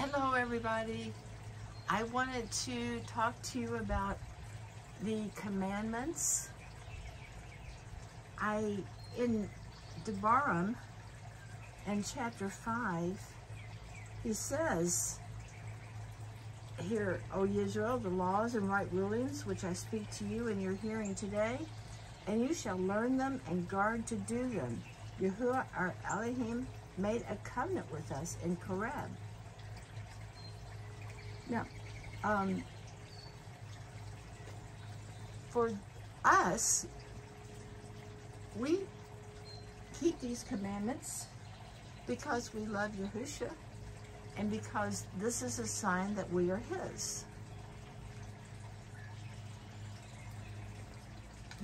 Hello everybody. I wanted to talk to you about the commandments. In Devarim, in chapter 5, he says here, O Israel, the laws and right rulings which I speak to you in your hearing today, and you shall learn them and guard to do them. Yahuwah our Elohim made a covenant with us in Koreb. Now, for us, we keep these commandments because we love Yahushua and because this is a sign that we are His.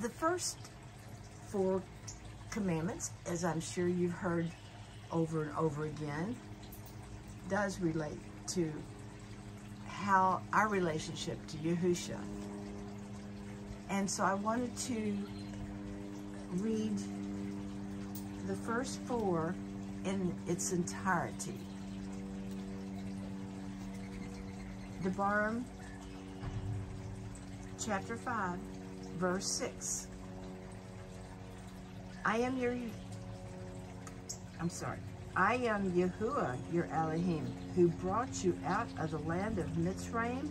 The first 4 commandments, as I'm sure you've heard over and over again, does relate to how our relationship to Yahushua. And so I wanted to read the first 4 in its entirety. Devarim, chapter 5, verse 6. I am Yahuwah, your Elohim, who brought you out of the land of Mitzrayim,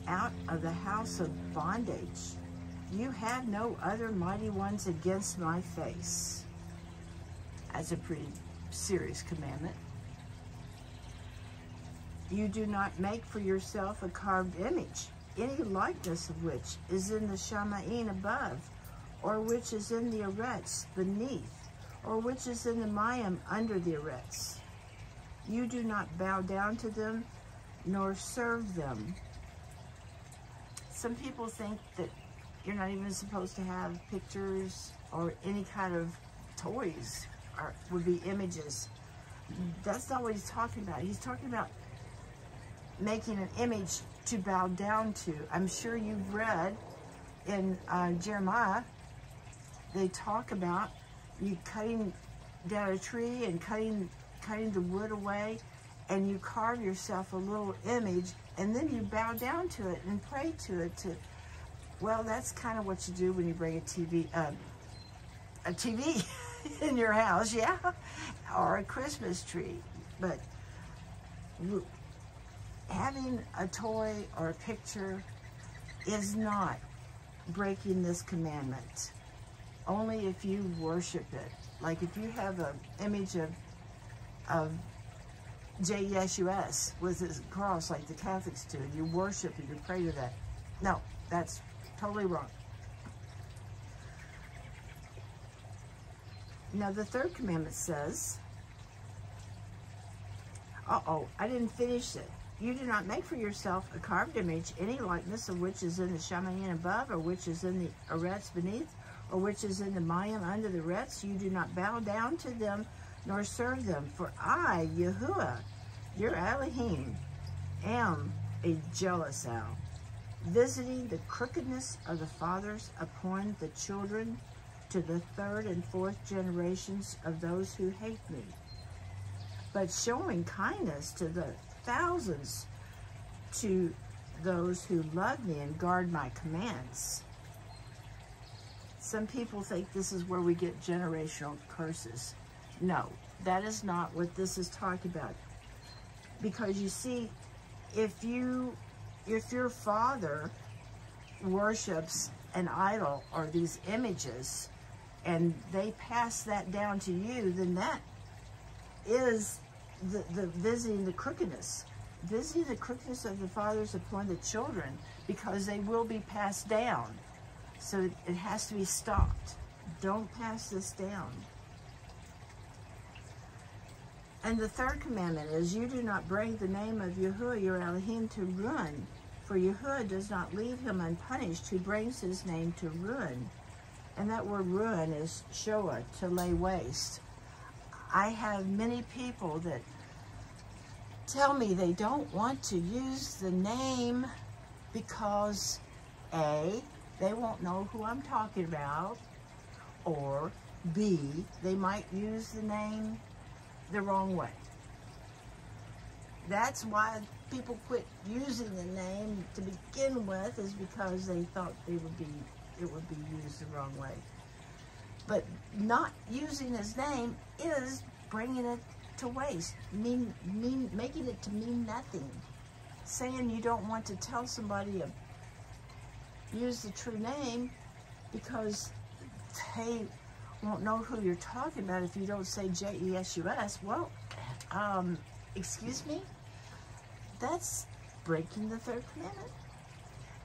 out of the house of bondage. You had no other mighty ones against my face. That's a pretty serious commandment. You do not make for yourself a carved image, any likeness of which is in the Shamayim above, or which is in the Arets beneath, or which is in the Mayim under the Arets. You do not bow down to them, nor serve them. Some people think that you're not even supposed to have pictures or any kind of toys, or would be images. That's not what he's talking about. He's talking about making an image to bow down to. I'm sure you've read in Jeremiah, they talk about you cutting down a tree and cutting the wood away, and you carve yourself a little image, and then you bow down to it and pray to it. Well, that's kind of what you do when you bring a TV in your house, yeah, or a Christmas tree. But having a toy or a picture is not breaking this commandment. Only if you worship it. Like if you have an image of JSUS with his cross like the Catholics do, and you worship and you pray to that. No, that's totally wrong. Now the 3rd commandment says, I didn't finish it. You do not make for yourself a carved image, any likeness of which is in the Shamayim above, or which is in the Arets beneath, or which is in the Mayim under the Arets. You do not bow down to them, nor serve them. For I, Yahuwah, your Elohim, am a jealous owl, visiting the crookedness of the fathers upon the children to the 3rd and 4th generations of those who hate me, but showing kindness to the thousands to those who love me and guard my commands. Some people think this is where we get generational curses. No, that is not what this is talking about. Because you see, if your father worships an idol or these images and they pass that down to you, then that is the visiting the crookedness. Visiting the crookedness of the fathers upon the children, because they will be passed down. So it has to be stopped. Don't pass this down. And the 3rd commandment is, you do not bring the name of Yahuwah your Elohim to ruin, for Yahuwah does not leave him unpunished who brings his name to ruin. And that word ruin is shoah, to lay waste. I have many people that tell me they don't want to use the name because A, they won't know who I'm talking about, or B, they might use the name the wrong way. That's why people quit using the name to begin with, is because they thought it would be used the wrong way. But not using his name is bringing it to waste, making it to mean nothing. Saying you don't want to tell somebody use the true name because they won't know who you're talking about if you don't say J-E-S-U-S. Well, excuse me? That's breaking the third commandment.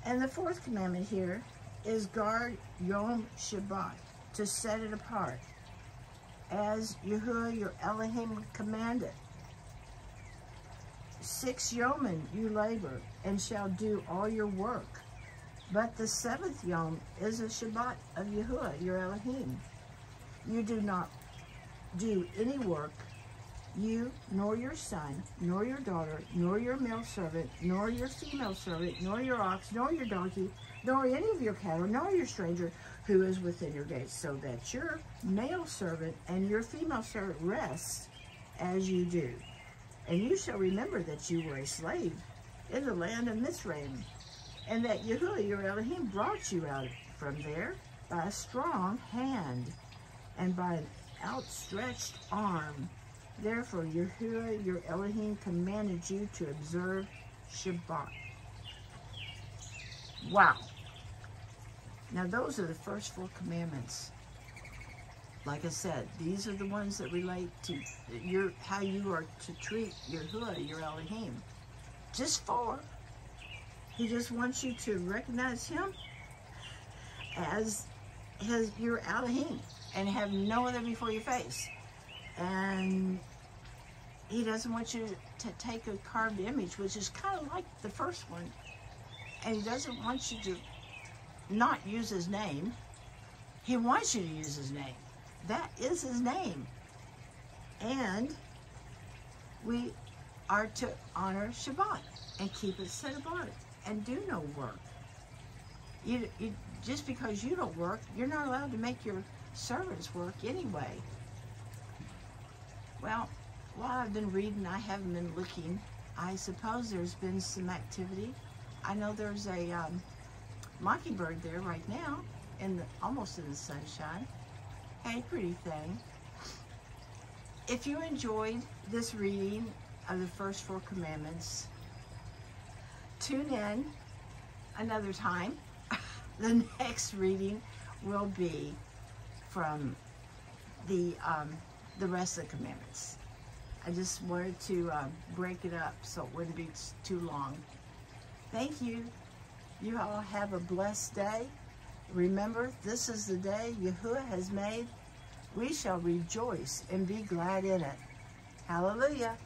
And the fourth commandment here is guard Yom Shabbat, to set it apart, as Yahuwah your Elohim commanded. 6 yeomen you labor, and shall do all your work. But the 7th yom is a Shabbat of Yahuwah your Elohim. You do not do any work, you, nor your son, nor your daughter, nor your male servant, nor your female servant, nor your ox, nor your donkey, nor any of your cattle, nor your stranger who is within your gates, so that your male servant and your female servant rest as you do. And you shall remember that you were a slave in the land of Mizraim, and that Yahuwah your Elohim brought you out from there by a strong hand and by an outstretched arm. Therefore, Yahuwah your Elohim commanded you to observe Shabbat. Wow. Now, those are the first 4 commandments. Like I said, these are the ones that relate to how you are to treat Yahuwah your Elohim. Just 4. He just wants you to recognize him as your Elohim and have no other before your face. And he doesn't want you to take a carved image, which is kind of like the first one. And he doesn't want you to not use his name. He wants you to use his name. That is his name. And we are to honor Shabbat and keep it set apart and do no work. Just because you don't work, you're not allowed to make your servants work anyway. Well, while I've been reading, I haven't been looking. I suppose there's been some activity. I know there's a mockingbird there right now, almost in the sunshine. Hey, pretty thing. If you enjoyed this reading of the first 4 commandments, tune in another time. The next reading will be from the rest of the commandments. I just wanted to break it up so it wouldn't be too long. Thank you. You all have a blessed day. Remember, this is the day Yahuwah has made. We shall rejoice and be glad in it. Hallelujah.